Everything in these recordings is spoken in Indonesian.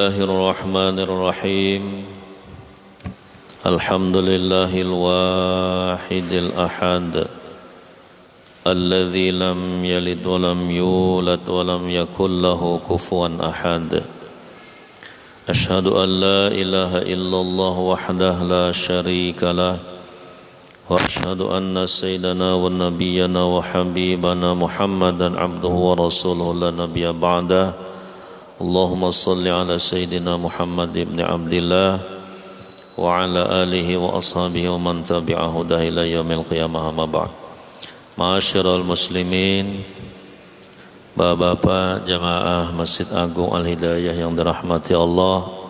Bismillahirrahmanirrahim. Alhamdulillahil wahidil ahad, alladzi lam yalid wa lam yulad wa lam yakul lahu kufuwan ahad. Ashhadu an la ilaha illallah wahdahu la syarika lah, wa ashhadu anna sayyidana wa nabiyyana wa habibana Muhammadan abduhu wa rasuluhu la nabiyya ba'dah. Allahumma salli ala sayyidina Muhammad ibn Abdillah wa ala alihi wa ashabihi wa man tabi'ahu ila yaumil qiyamah, amma ba'd. Ma'asyiral muslimin, bapak-bapak jamaah Masjid Agung Al-Hidayah yang dirahmati Allah,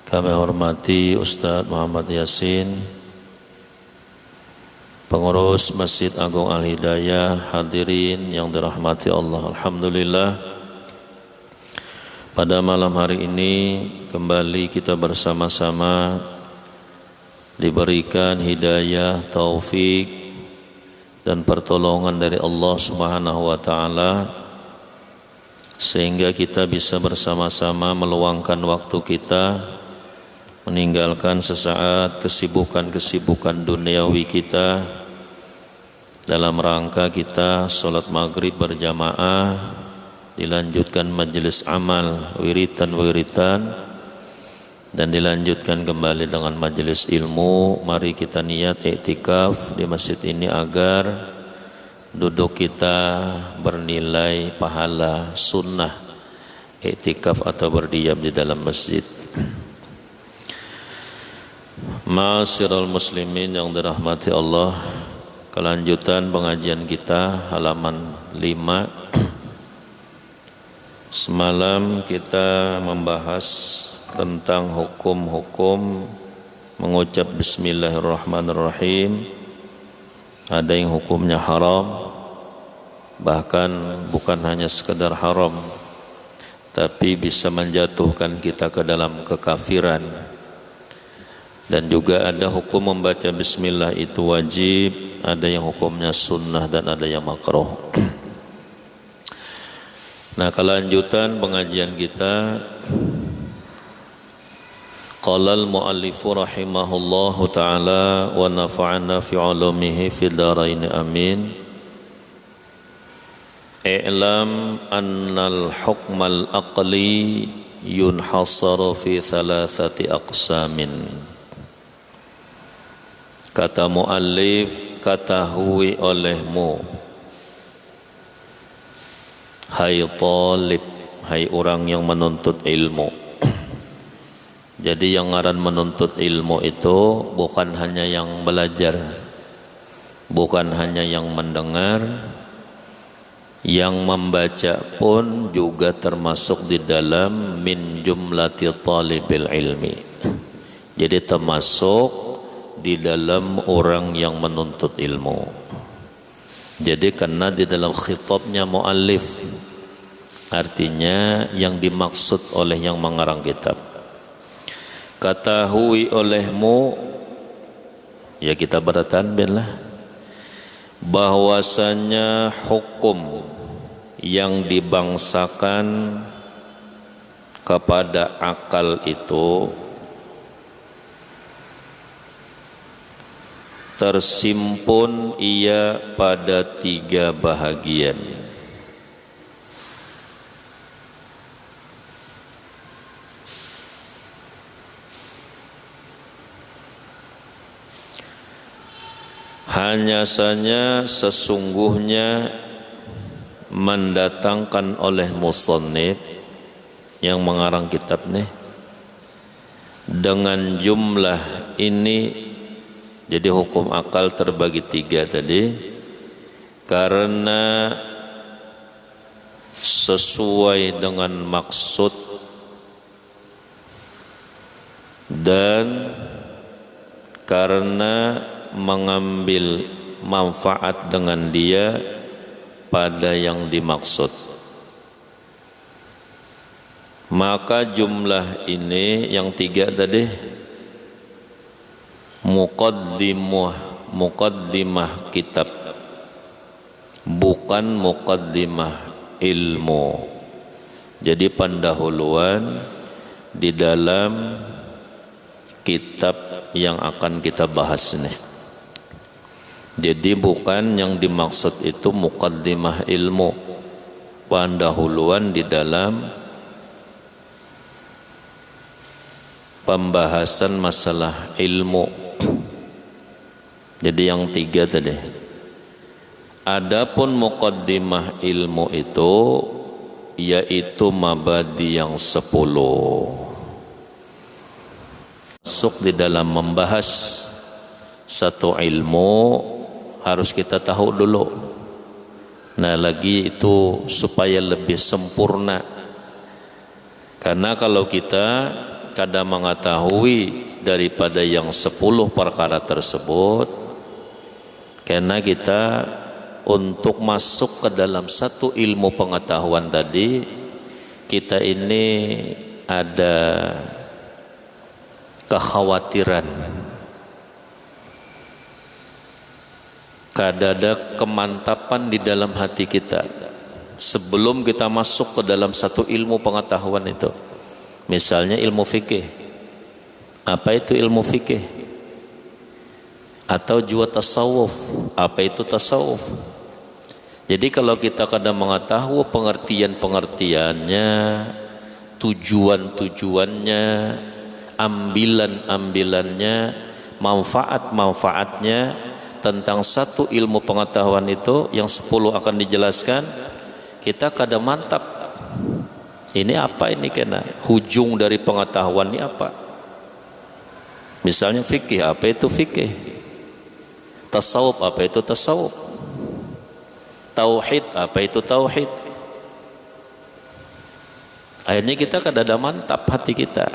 kami hormati Ustaz Muhammad Yasin, pengurus Masjid Agung Al-Hidayah, hadirin yang dirahmati Allah. Alhamdulillah, pada malam hari ini kembali kita bersama-sama diberikan hidayah, taufik dan pertolongan dari Allah Subhanahu wa taala sehingga kita bisa bersama-sama meluangkan waktu kita, meninggalkan sesaat kesibukan-kesibukan duniawi kita dalam rangka kita sholat maghrib berjamaah, dilanjutkan majelis amal, wiritan, dan dilanjutkan kembali dengan majelis ilmu. Mari kita niat iktikaf di masjid ini agar duduk kita bernilai pahala sunnah iktikaf atau berdiam di dalam masjid. Ma'asyiral muslimin yang dirahmati Allah, kelanjutan pengajian kita halaman 5. Semalam kita membahas tentang hukum-hukum mengucap bismillahirrahmanirrahim. Ada yang hukumnya haram, bahkan bukan hanya sekedar haram, tapi bisa menjatuhkan kita ke dalam kekafiran. Dan juga ada hukum membaca bismillah itu wajib, ada yang hukumnya sunnah dan ada yang makruh. Nah, kelanjutan pengajian kita, qala al-muallifu rahimahullahu ta'ala wa nafa'ana fi 'ulumihi fid dharain amin. I'lam annal hukmal aqli yunhasaru fi thalathati aqsamin. Kata muallif, ketahui olehmu hai talib, hai orang yang menuntut ilmu. Jadi yang ngaran menuntut ilmu itu bukan hanya yang belajar, bukan hanya yang mendengar, yang membaca pun juga termasuk di dalam min jumlati talibil ilmi. Jadi termasuk di dalam orang yang menuntut ilmu. Jadi karena di dalam khitabnya muallif, artinya yang dimaksud oleh yang mengarang kitab, ketahui olehmu, ya kita bertanbih lah, bahwasanya hukum yang dibangsakan kepada akal itu tersimpun ia pada 3 bahagian. Hanya saja sesungguhnya mendatangkan oleh musannif yang mengarang kitab nih dengan jumlah ini. Jadi hukum akal terbagi 3 tadi, karena sesuai dengan maksud dan karena mengambil manfaat dengan dia pada yang dimaksud. Maka jumlah ini yang 3 tadi, muqaddimah kitab, bukan muqaddimah ilmu. Jadi pendahuluan di dalam kitab yang akan kita bahas ini. Jadi bukan yang dimaksud itu muqaddimah ilmu, pendahuluan di dalam pembahasan masalah ilmu. Jadi yang 3 tadi. Adapun muqaddimah ilmu itu yaitu mabadi yang 10. Masuk di dalam membahas satu ilmu harus kita tahu dulu. Nah, lagi itu supaya lebih sempurna. Karena kalau kita kadang mengetahui daripada yang 10 perkara tersebut, karena kita untuk masuk ke dalam satu ilmu pengetahuan tadi, kita ini ada kekhawatiran, ada kemantapan di dalam hati kita sebelum kita masuk ke dalam satu ilmu pengetahuan itu. Misalnya ilmu fikih. Apa itu ilmu fikih? Atau juga tasawuf. Apa itu tasawuf? Jadi kalau kita kadang mengetahui pengertian-pengertiannya, tujuan-tujuannya, ambilan-ambilannya, manfaat-manfaatnya tentang satu ilmu pengetahuan itu yang 10 akan dijelaskan, kita kadang mantap. Ini apa ini kena? Hujung dari pengetahuan ini apa? Misalnya fikih, apa itu fikih? Tasawuf, apa itu tasawuf? Tauhid, apa itu tauhid? Akhirnya kita kadang mantap hati kita.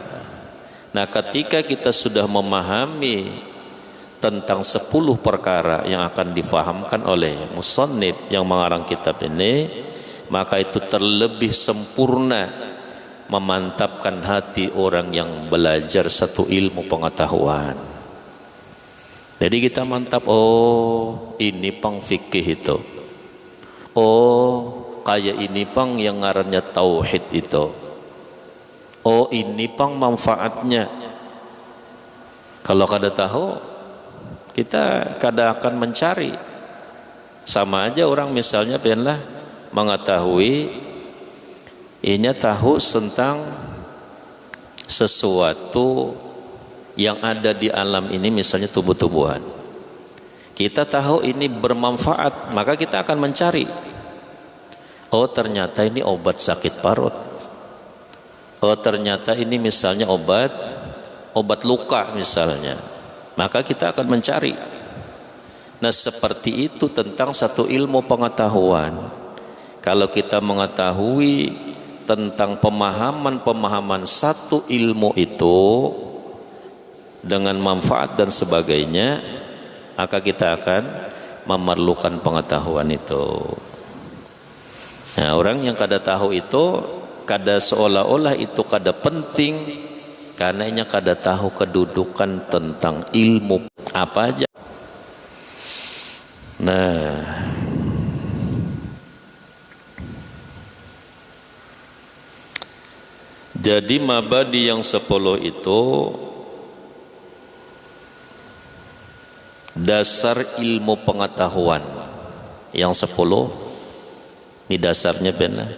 Nah, ketika kita sudah memahami tentang 10 perkara yang akan difahamkan oleh musannif yang mengarang kitab ini, maka itu terlebih sempurna memantapkan hati orang yang belajar satu ilmu pengetahuan. Jadi kita mantap, oh ini pang fikih itu, oh kayak ini pang yang ngarannya tauhid itu, oh ini pang manfaatnya. Kalau kada tahu, kita kada akan mencari. Sama aja orang misalnya pengenlah mengetahui, inya tahu tentang sesuatu yang ada di alam ini, misalnya tumbuh-tumbuhan. Kita tahu ini bermanfaat, maka kita akan mencari. Oh ternyata ini obat sakit parut. Oh ternyata ini misalnya obat luka misalnya. Maka kita akan mencari. Nah seperti itu tentang satu ilmu pengetahuan. Kalau kita mengetahui tentang pemahaman satu ilmu itu dengan manfaat dan sebagainya, maka kita akan memerlukan pengetahuan itu. Nah orang yang kada tahu itu, kada seolah-olah itu kada penting, karena ia kada tahu kedudukan tentang ilmu apa aja. Nah, jadi mabadi yang 10 itu dasar ilmu pengetahuan. Yang 10 ini dasarnya benar,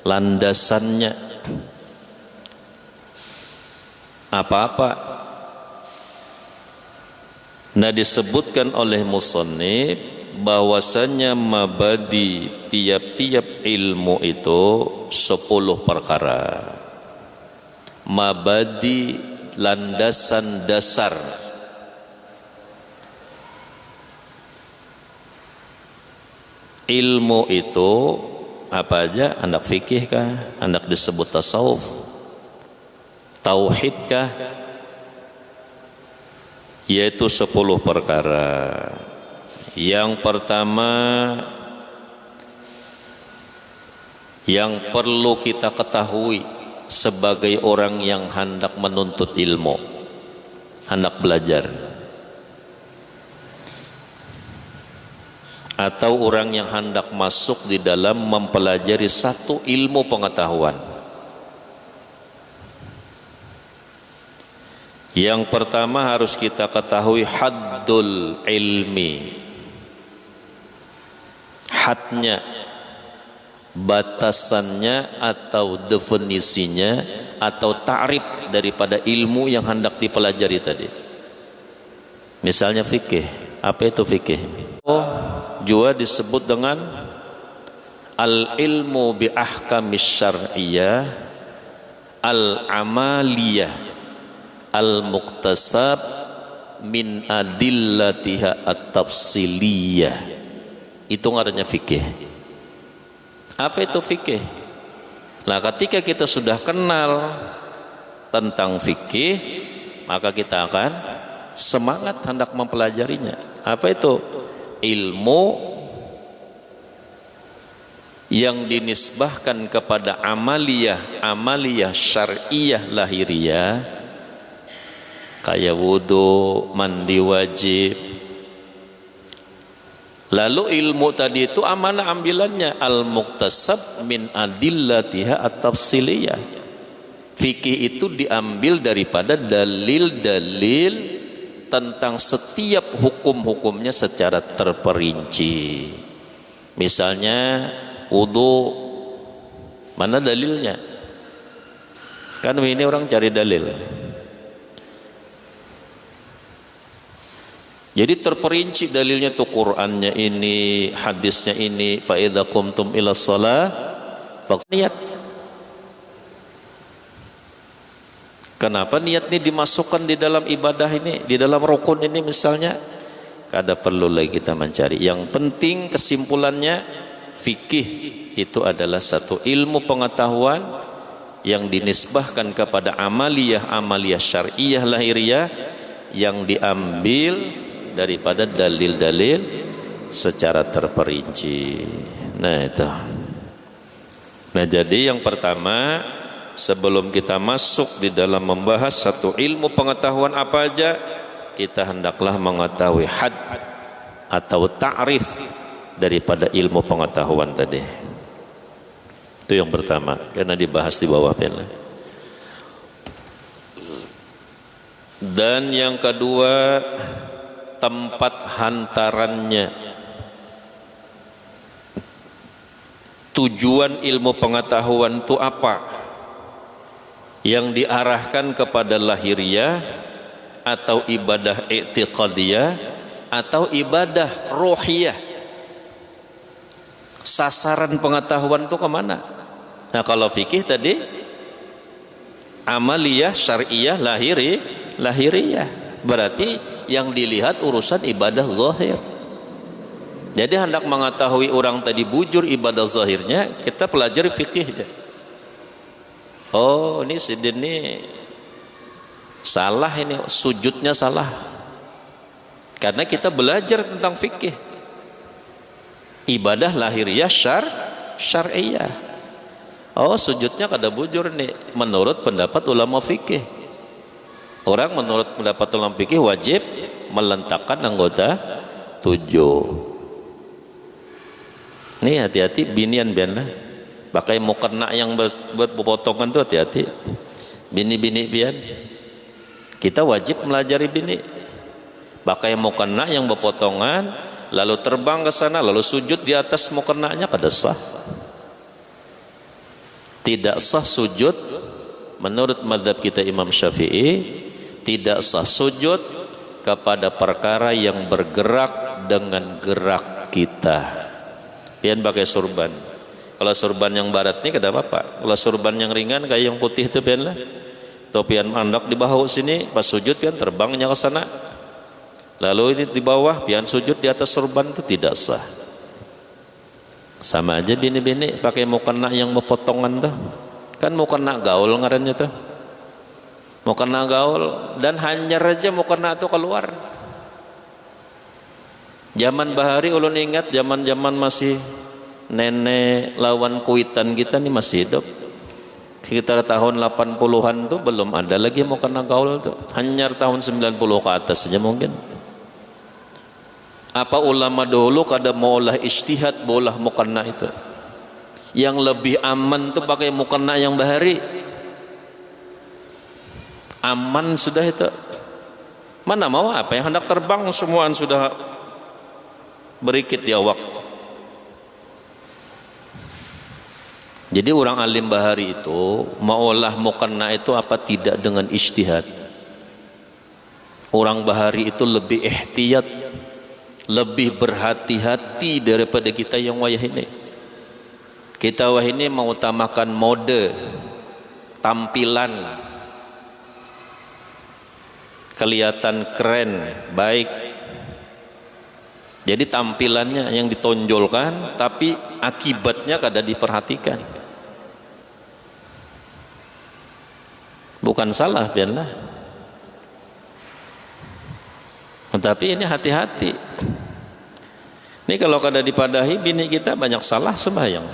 landasannya apa-apa. Nah disebutkan oleh musannif bahwasanya mabadi tiap-tiap ilmu itu 10 perkara. Mabadi landasan dasar. Ilmu itu apa aja? Anak fikih kah? Anak disebut tasawuf? Tauhid kah? Yaitu 10 perkara. Yang pertama yang perlu kita ketahui sebagai orang yang hendak menuntut ilmu, hendak belajar, atau orang yang hendak masuk di dalam mempelajari satu ilmu pengetahuan. Yang pertama harus kita ketahui haddul ilmi, hadnya, batasannya atau definisinya atau ta'rif daripada ilmu yang hendak dipelajari tadi. Misalnya fikih, apa itu fikih? Juga disebut dengan al-ilmu bi ahkamis syar'iyyah al-amaliyah al-muktasab min adillatiha at-tafsiliyah. Itu ngarannya fikih. Apa itu fikih? Nah, ketika kita sudah kenal tentang fikih, maka kita akan semangat hendak mempelajarinya. Apa itu? Ilmu yang dinisbahkan kepada amaliyah syar'iyah lahiriah, kayak wudu, mandi wajib. Lalu ilmu tadi itu amanah ambilannya al-muktasab min adillatiha at-tafsiliyah. Fikih itu diambil daripada dalil-dalil tentang setiap hukum-hukumnya secara terperinci. Misalnya wudu, mana dalilnya? Kan ini orang cari dalil. Jadi terperinci dalilnya tuh, Qur'annya ini, hadisnya ini. Fa idza qumtum ila shalah niat. Kenapa niat ini dimasukkan di dalam ibadah ini, di dalam rukun ini misalnya? Kada perlu lagi kita mencari. Yang penting kesimpulannya, fikih itu adalah satu ilmu pengetahuan yang dinisbahkan kepada amaliyah syar'iyah lahiriah yang diambil daripada dalil-dalil secara terperinci. Nah itu. Nah jadi yang pertama, sebelum kita masuk di dalam membahas satu ilmu pengetahuan apa aja, kita hendaklah mengetahui had atau ta'rif daripada ilmu pengetahuan tadi. Itu yang pertama, karena dibahas di bawah pena. Dan yang kedua, tempat hantarannya. Tujuan ilmu pengetahuan itu apa? Yang diarahkan kepada lahiriah atau ibadah i'tiqadiyah atau ibadah ruhiyah. Sasaran pengetahuan itu kemana? Nah kalau fikih tadi amaliyah syar'iyah lahiriah. Berarti yang dilihat urusan ibadah zahir. Jadi hendak mengetahui orang tadi bujur ibadah zahirnya, kita pelajari fikih. Oh ini sidin ini salah, ini sujudnya salah. Karena kita belajar tentang fikih. Ibadah lahiriah syar'iyah. Oh sujudnya kada bujur nih menurut pendapat ulama fikih. Orang menurut pendapat ulama fikih wajib melentakkan anggota 7. Nih hati-hati binian bianlah. Pakai mukena yang buat potongan tuh hati-hati. Bini-bini bian. Kita wajib melajari bini. Pakai mukena yang berpotongan, lalu terbang ke sana, lalu sujud di atas mukenanya, kada sah. Tidak sah sujud menurut mazhab kita Imam Syafi'i. Tidak sah sujud kepada perkara yang bergerak dengan gerak kita. Pian pakai surban. Kalau surban yang barat ini kada apa-apa. Kalau surban yang ringan kayak yang putih itu pian lah. Topian mandok di bahu sini, pas sujud pian terbangnya ke sana. Lalu ini di bawah pian sujud di atas surban itu tidak sah. Sama aja bini-bini pakai mukena yang berpotongan tuh. Kan mukena gaul ngarannya tuh. Mukena gaul dan hanyar aja mukena itu keluar. Zaman bahari ulun ingat zaman-zaman masih nenek lawan kuitan kita nih masih hidup. Sekitar tahun 80-an tuh belum ada lagi mukena gaul tuh. Hanyar tahun 90 ke atas saja mungkin. Apa ulama dulu kada maulah ijtihad bolah mukena itu. Yang lebih aman tuh pakai mukena yang bahari. Aman sudah itu. Mana mau apa yang hendak terbang semuaan sudah berikit di awak. Jadi orang alim bahari itu maulah muqanna itu apa tidak dengan ijtihad. Orang bahari itu lebih ihtiyat, lebih berhati-hati daripada kita yang wayah ini. Kita wayah ini mengutamakan mode, tampilan, kelihatan keren, baik. Jadi tampilannya yang ditonjolkan, tapi akibatnya kada diperhatikan. Bukan salah, biarlah. Tapi ini hati-hati. Ini kalau kada dipadahi, bini kita banyak salah sembahyang.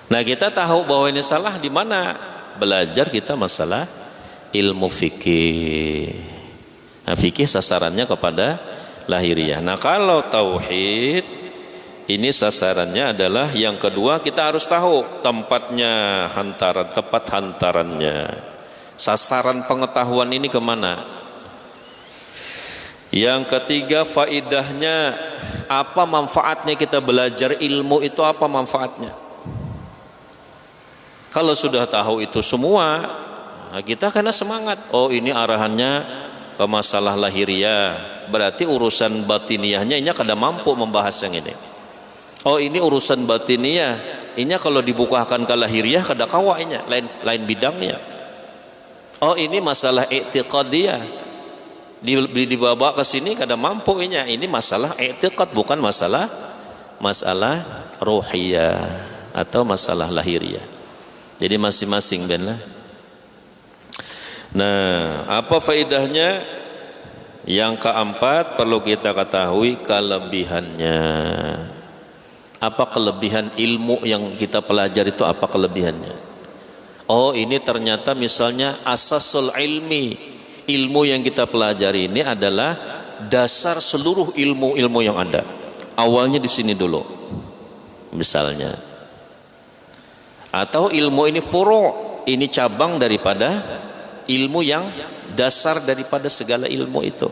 Nah, kita tahu bahwa ini salah di mana? Belajar kita masalah ilmu fikih. Nah, fikih sasarannya kepada lahiriah. Nah, kalau tauhid ini sasarannya adalah yang kedua, kita harus tahu tempatnya, tepat hantarannya. Sasaran pengetahuan ini kemana? Yang ketiga, faidahnya apa, manfaatnya kita belajar ilmu itu apa manfaatnya? Kalau sudah tahu itu semua, nah kita kena semangat. Oh, ini arahannya ke masalah lahiriah, berarti urusan batiniahnya ini kada mampu membahas yang ini. Oh, ini urusan batiniah, ini kalau dibukakan ke lahiriah kada kawainya, lain bidangnya. Oh, ini masalah i'tiqadiyah, dibawa ke sini kada mampu ini masalah i'tiqad, bukan masalah ruhiyah atau masalah lahiriah. Jadi masing-masing benlah. Nah, apa faedahnya? Yang keempat perlu kita ketahui kelebihannya. Apa kelebihan ilmu yang kita pelajari itu, apa kelebihannya? Oh, ini ternyata misalnya asasul ilmi, ilmu yang kita pelajari ini adalah dasar seluruh ilmu-ilmu yang ada. Awalnya di sini dulu, misalnya. Atau ilmu ini furu', ini cabang daripada ilmu yang dasar daripada segala ilmu itu.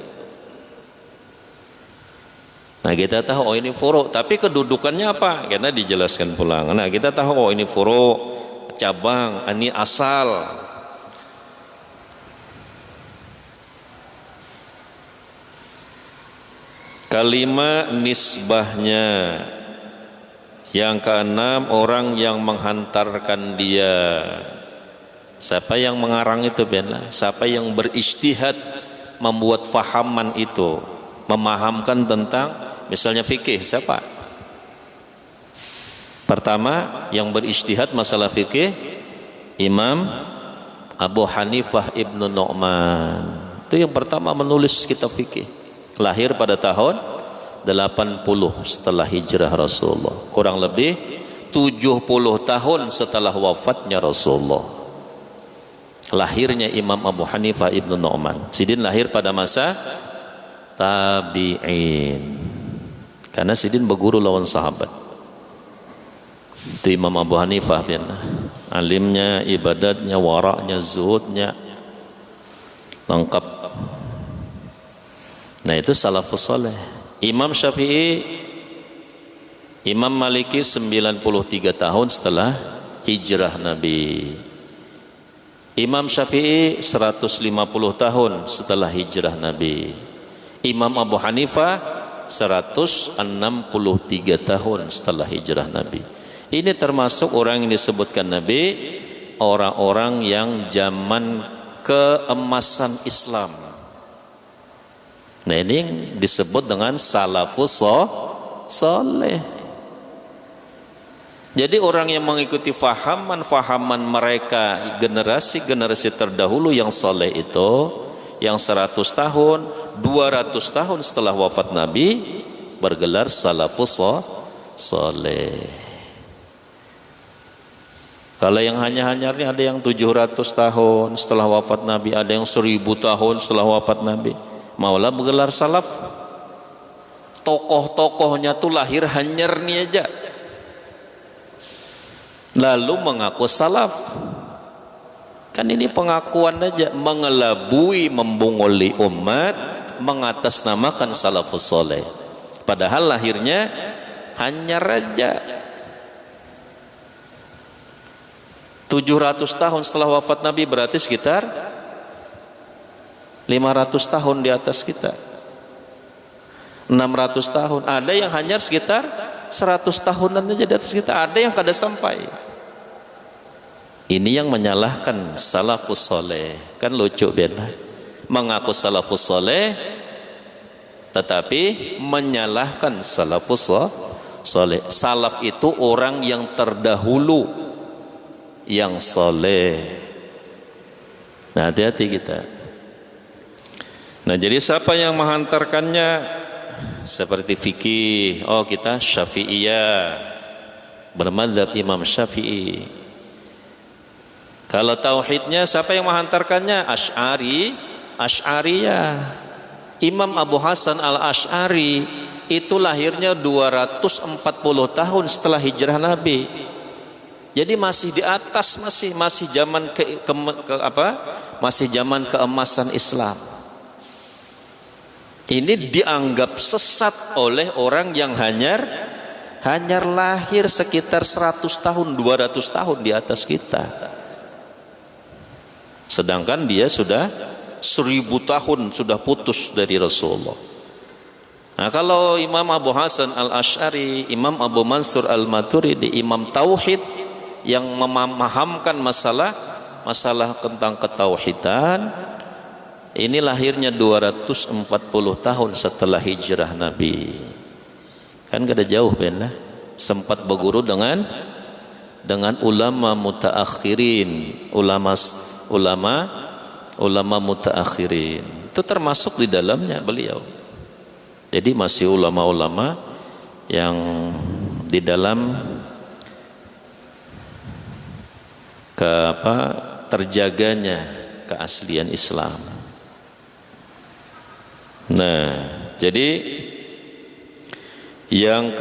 Nah, kita tahu oh ini furu', tapi kedudukannya apa? Karena dijelaskan pulang. Nah, kita tahu oh ini furu', cabang, ini asal. Kalimat nisbahnya. Yang keenam, orang yang menghantarkan dia. Siapa yang mengarang itu, biarlah. Siapa yang berijtihad membuat fahaman itu, memahamkan tentang misalnya fikih, siapa? Pertama yang berijtihad masalah fikih Imam Abu Hanifah Ibnu Nu'man. Itu yang pertama menulis kitab fikih. Lahir pada tahun 80 setelah hijrah Rasulullah. Kurang lebih 70 tahun setelah wafatnya Rasulullah. Lahirnya Imam Abu Hanifah Ibnu Nu'man. Sidin lahir pada masa tabi'in. Karena Sidin berguru lawan sahabat. Itu Imam Abu Hanifah, alimnya, ibadatnya, waraknya, zuhudnya lengkap. Nah, itu salafus saleh. Imam Syafi'i, Imam Maliki 93 tahun setelah hijrah Nabi. Imam Syafi'i 150 tahun setelah hijrah Nabi. Imam Abu Hanifah 163 tahun setelah hijrah Nabi. Ini termasuk orang yang disebutkan Nabi, orang-orang yang zaman keemasan Islam. Nah, ini yang disebut dengan salafus saleh. Jadi orang yang mengikuti fahaman mereka, generasi-generasi terdahulu yang saleh itu, yang 100 tahun, 200 tahun setelah wafat Nabi, bergelar salafus saleh. Kalau yang hanya-hanya ini ada yang 700 tahun setelah wafat Nabi, ada yang 1000 tahun setelah wafat Nabi. Maulah bergelar salaf. Tokoh-tokohnya tuh lahir hanyar nih aja, lalu mengaku salaf. Kan ini pengakuan aja, mengelabui, membunguli umat, mengatasnamakan salafus soleh. Padahal lahirnya hanya raja. 700 tahun setelah wafat Nabi, berarti sekitar 500 tahun di atas kita. 600 tahun. Ada yang hanya sekitar 100 tahunan aja di atas kita. Ada yang kada sampai. Ini yang menyalahkan salafus soleh. Kan lucu benar. Mengaku salafus soleh, tetapi menyalahkan salafus soleh. Salaf itu orang yang terdahulu, yang soleh. Nah, hati-hati kita. Nah, jadi siapa yang menghantarkannya? Seperti fikih, oh kita Syafi'iyah, bermadzhab Imam Syafi'i. Kalau tauhidnya siapa yang menghantarkannya? Asy'ariyah. Imam Abu Hasan al-Asy'ari itu lahirnya 240 tahun setelah hijrah Nabi. Jadi masih di atas, masih zaman masih zaman keemasan Islam. Ini dianggap sesat oleh orang yang hanya lahir sekitar 100 tahun, 200 tahun di atas kita. Sedangkan dia sudah 1000 tahun sudah putus dari Rasulullah. Nah, kalau Imam Abu Hasan al-Asy'ari, Imam Abu Mansur al-Maturidi, Imam Tauhid yang memahamkan masalah tentang ketauhidan, ini lahirnya 240 tahun setelah hijrah Nabi. Kan kada jauh benar. Sempat berguru dengan ulama mutaakhirin, ulama mutaakhirin. Itu termasuk di dalamnya beliau. Jadi masih ulama-ulama yang di dalam terjaganya keaslian Islam. Nah, jadi yang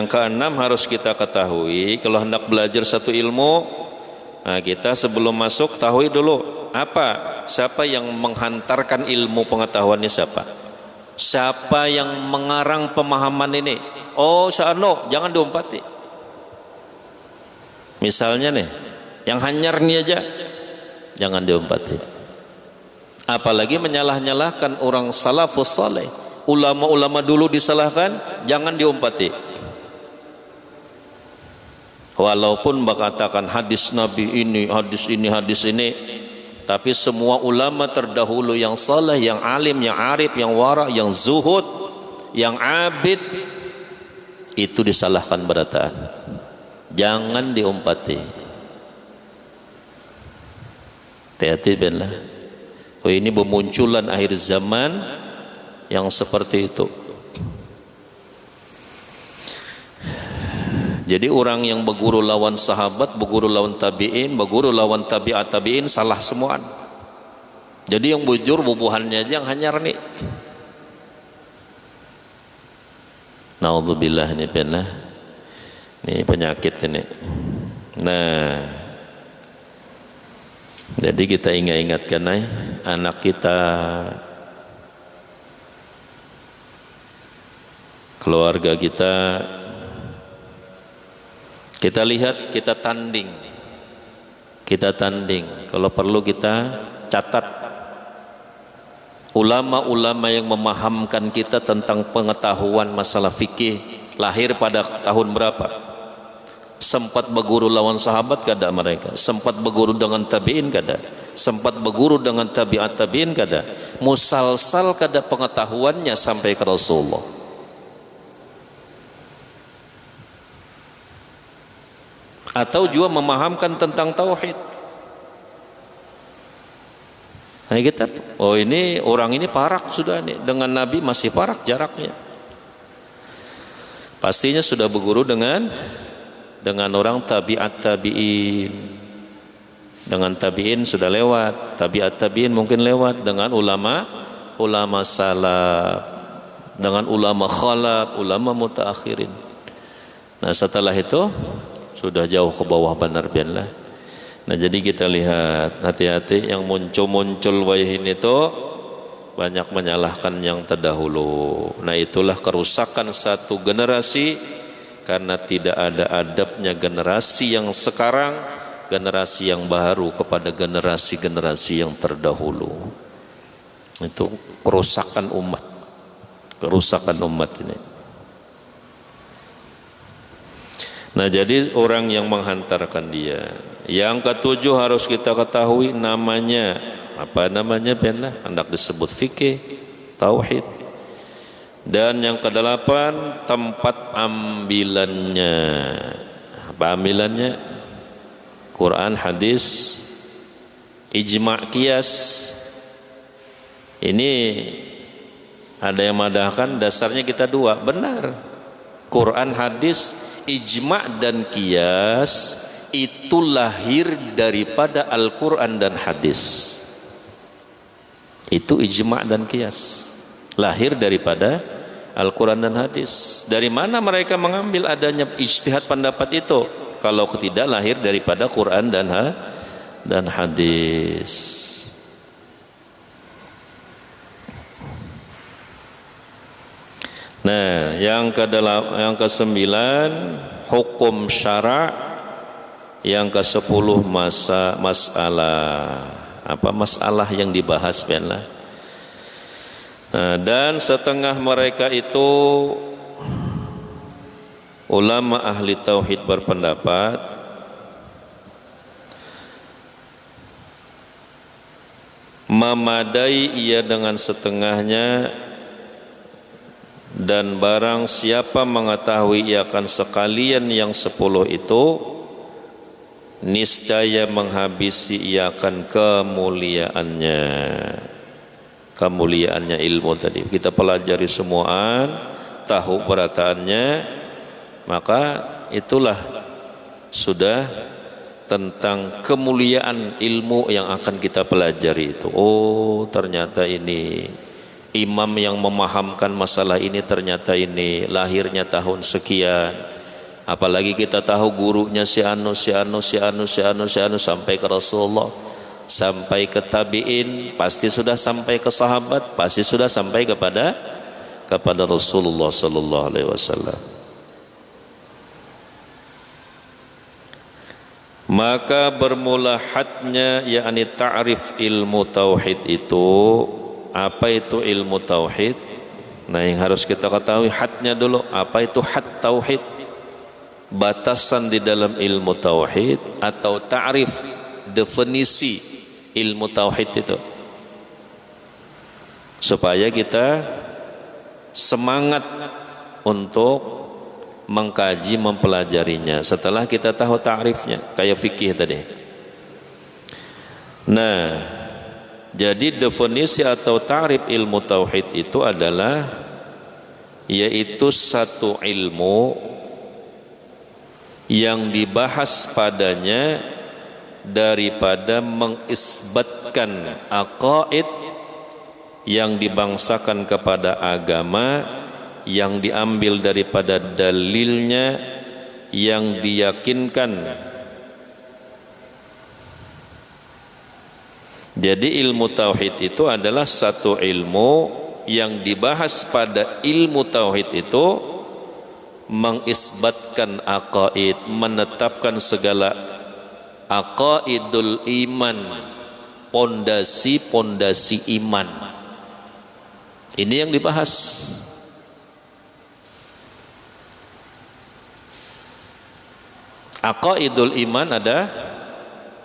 keenam harus kita ketahui, kalau hendak belajar satu ilmu, nah kita sebelum masuk tahu dulu siapa yang menghantarkan ilmu pengetahuannya, siapa yang mengarang pemahaman ini. Oh, jangan diompati. Misalnya nih, yang hanyar nih aja jangan diompati. Apalagi menyalah-nyalahkan orang salafus saleh. Ulama-ulama dulu disalahkan, jangan diompati. Walaupun berkatakan hadis Nabi ini, hadis ini, tapi semua ulama terdahulu yang saleh, yang alim, yang arif, yang wara, yang zuhud, yang abid, itu disalahkan berataan. Jangan diompati. Hati-hati benar. Oh, ini bermunculan akhir zaman yang seperti itu. Jadi orang yang berguru lawan sahabat, berguru lawan tabi'in, berguru lawan tabi'at tabi'in, salah semuaan. Jadi yang bujur bubuhannya aja yang hanyar nih. Naudzubillah, ini benar. Ini penyakit ini. Nah, jadi kita ingatkan anak kita, keluarga kita lihat, kita tanding. Kalau perlu kita catat ulama-ulama yang memahamkan kita tentang pengetahuan masalah fikih, lahir pada tahun berapa, sempat berguru lawan sahabat kada mereka, sempat berguru dengan tabi'in kada, sempat berguru dengan tabi'at tabi'in kada, musalsal kada pengetahuannya sampai ke Rasulullah. Atau juga memahamkan tentang tauhid. Nah kita, oh ini orang ini parak sudah nih, dengan Nabi masih parak jaraknya. Pastinya sudah berguru dengan orang tabi'at tabi'in. Dengan tabi'in sudah lewat, tabi'at tabi'in mungkin lewat, dengan ulama salaf, dengan ulama khalaf, ulama mutaakhirin. Nah setelah itu sudah jauh ke bawah benar-benar. Nah jadi kita lihat hati-hati yang muncul-muncul wayhin itu banyak menyalahkan yang terdahulu. Nah itulah kerusakan satu generasi karena tidak ada adabnya generasi yang sekarang, generasi yang baru kepada generasi-generasi yang terdahulu. Itu kerusakan umat ini. Nah jadi orang yang menghantarkan dia. Yang ketujuh harus kita ketahui namanya. Apa namanya? Benar, hendak disebut fikih, tauhid. Dan yang kedelapan tempat ambilannya. Apa ambilannya? Quran, hadis, ijma' qiyas. Ini ada yang madahkan dasarnya kita dua, benar. Quran, hadis, ijma' dan qiyas itu lahir daripada Al-Quran dan hadis. Itu ijma' dan qiyas lahir daripada Al-Quran dan hadis. Dari mana mereka mengambil adanya ijtihad pendapat itu? Kalau tidak lahir daripada Quran dan hadis. Nah, yang ke-9 hukum syara', yang ke-10 masalah. Apa masalah yang dibahas benlah? Nah, dan setengah mereka itu ulama ahli tauhid berpendapat memadai ia dengan setengahnya, dan barang siapa mengetahui ia akan sekalian yang 10 itu, niscaya menghabisi ia akan kemuliaannya ilmu tadi. Kita pelajari semuaan, tahu perataannya, maka itulah sudah tentang kemuliaan ilmu yang akan kita pelajari itu. Oh ternyata ini imam yang memahamkan masalah ini, ternyata ini lahirnya tahun sekian. Apalagi kita tahu gurunya si anu sampai ke Rasulullah, sampai ke tabi'in, pasti sudah sampai ke sahabat, pasti sudah sampai kepada Rasulullah sallallahu alaihi wasallam. Maka bermula hadnya, yakni ta'rif ilmu tauhid itu. Apa itu ilmu tauhid? Nah yang harus kita ketahui hadnya dulu. Apa itu had tauhid? Batasan di dalam ilmu tauhid atau ta'rif, definisi ilmu tauhid itu, supaya kita semangat untuk mengkaji, mempelajarinya setelah kita tahu ta'rifnya, kayak fikih tadi. Nah, jadi definisi atau ta'rif ilmu tauhid itu adalah yaitu satu ilmu yang dibahas padanya daripada mengisbatkan aqaid yang dibangsakan kepada agama, yang diambil daripada dalilnya, yang diyakinkan. Jadi ilmu tauhid itu adalah satu ilmu yang dibahas pada ilmu tauhid itu mengisbatkan aqaid, menetapkan segala aqaidul iman, pondasi-pondasi iman. Ini yang dibahas. Aqaidul iman ada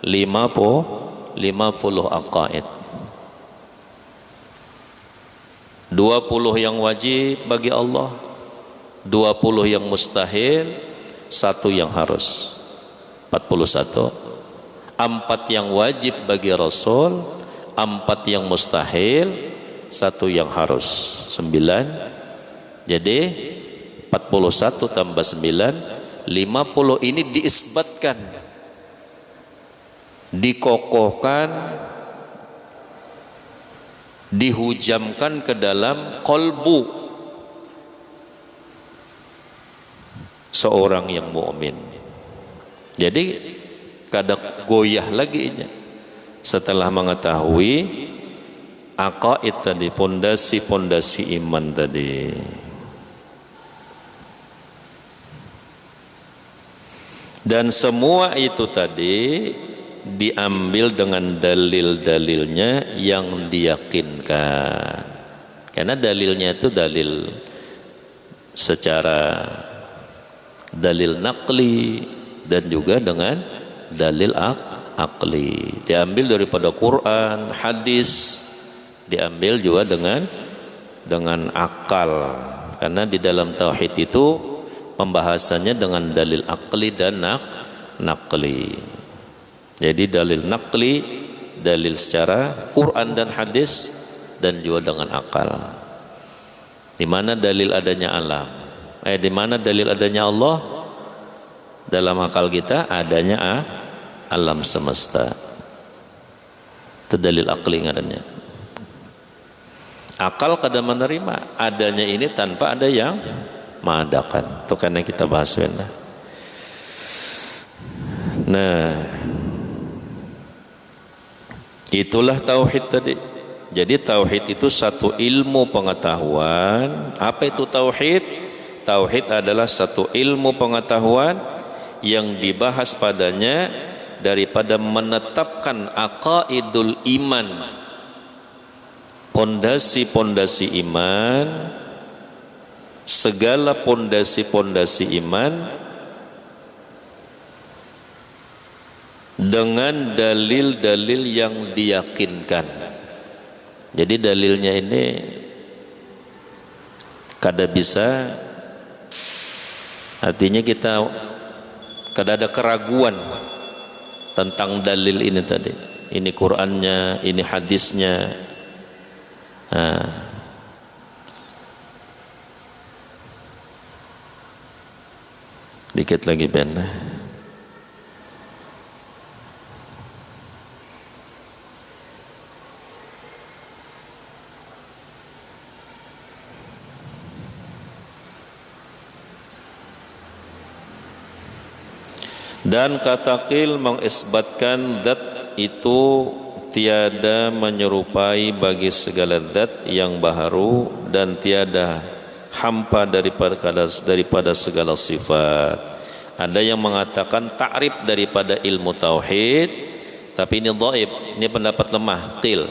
50 aqaid. 20 yang wajib bagi Allah, 20 yang mustahil, 1 yang harus. 41. 4 yang wajib bagi Rasul, 4 yang mustahil, 1 yang harus. 9. Jadi 41 tambah 9, 50 ini diisbatkan, dikokohkan, dihujamkan ke dalam kolbu seorang yang mukmin. Jadi kada goyah lagi setelah mengetahui aqaid tadi, pondasi-pondasi iman tadi. Dan semua itu tadi diambil dengan dalil-dalilnya yang diyakinkan. Karena dalilnya itu dalil secara dalil naqli dan juga dengan dalil akli. Diambil daripada Quran, hadis, diambil juga dengan akal. Karena di dalam tauhid itu pembahasannya dengan dalil akli dan naqli. Jadi dalil naqli, dalil secara Quran dan hadis, dan juga dengan akal. Di mana dalil adanya alam? Di mana dalil adanya Allah? Dalam akal kita adanya alam semesta. Itu dalil akli ngarannya. Akal kada menerima adanya ini tanpa ada yang mengadakan. Itu karena kita bahas benar. Nah, itulah tauhid tadi. Jadi tauhid itu satu ilmu pengetahuan. Apa itu tauhid? Tauhid adalah satu ilmu pengetahuan yang dibahas padanya daripada menetapkan aqaidul iman, pondasi-pondasi iman, segala pondasi-pondasi iman dengan dalil-dalil yang diyakinkan. Jadi dalilnya ini kada bisa, artinya kita kada ada keraguan tentang dalil ini tadi. Ini Qur'annya, ini hadisnya. Dikit lagi Ben. Dan kata qil mengisbatkan zat itu tiada menyerupai bagi segala zat yang baharu dan tiada hampa daripada segala sifat. Ada yang mengatakan ta'rif daripada ilmu tauhid, tapi ini dhaif, ini pendapat lemah, qil.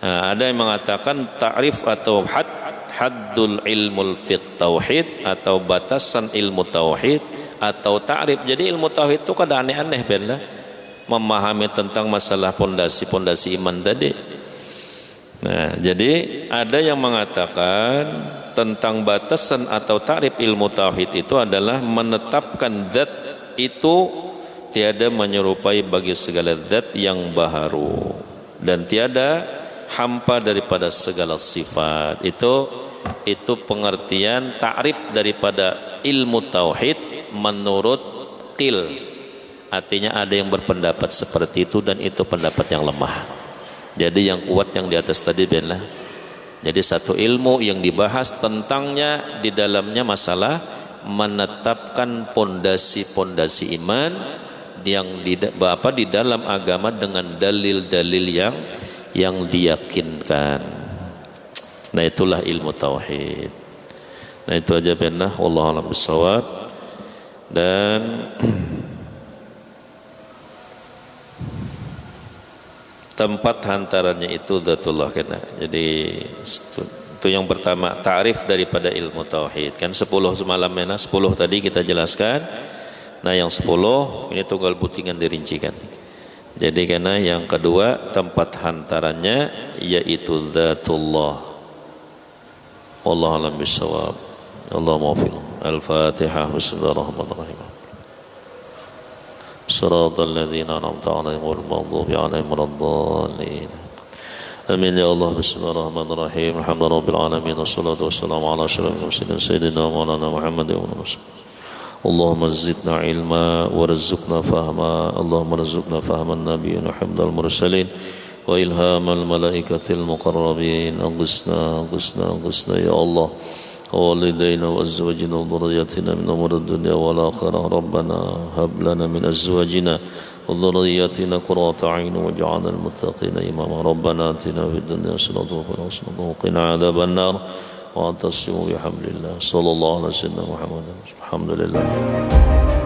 Ada yang mengatakan ta'rif atau haddul ilmul fiqh tauhid, atau batasan ilmu tauhid, atau ta'rif. Jadi ilmu tauhid itu kada aneh-aneh ben lah, memahami tentang masalah pondasi-pondasi iman tadi. Nah, jadi ada yang mengatakan tentang batasan atau ta'rif ilmu tauhid itu adalah menetapkan zat itu tiada menyerupai bagi segala zat yang baharu dan tiada hampa daripada segala sifat. Itu pengertian ta'rif daripada ilmu tauhid menurut qil. Artinya ada yang berpendapat seperti itu, dan itu pendapat yang lemah. Jadi yang kuat yang di atas tadi benlah. Jadi satu ilmu yang dibahas tentangnya di dalamnya masalah menetapkan pondasi-pondasi iman yang di dalam agama dengan dalil-dalil yang diyakinkan. Nah, itulah ilmu tauhid. Nah, itu aja benlah, wallahu a'lam bishawab. Dan tempat hantarannya itu zatullah kena. Jadi itu yang pertama, ta'rif daripada ilmu tauhid. Kan 10 semalam ya, 10 tadi kita jelaskan. Nah, yang 10 ini tunggal putingan dirincikan. Jadi karena yang kedua tempat hantarannya yaitu zatullah. Wallahu a'lam bishawab. Allahumma waffiq. Al-Fatihah. Bismillahirrahmanirrahim. Shiratal ladzina an'amta 'alaihim ghairil maghdubi 'alaihim waladdallin. Amin ya Allah. Bismillahirrahmanirrahim. Alhamdulillahirabbil alamin wassalatu wassalamu ala asyrafil mursalin sayyidina maulana Muhammadin wa alihi. Allahumma zidna ilma warzuqna fahma. Allahumma rzuqna fahman nabiyyin hamdal mursalin wa ilhamal malaikatil muqarrabin. Aghusna ya Allah. والدينا وأزواجنا وذرياتنا من أمور الدنيا والآخرة. ربنا هب لنا من أزواجنا وذرياتنا قرة أعين واجعلنا المتقين إماما ربنا آتنا في الدنيا حسنة وفي الآخرة وقنا عذاب النار واعتصموا بحبل الله صلى الله على سيدنا محمد الحمد لله.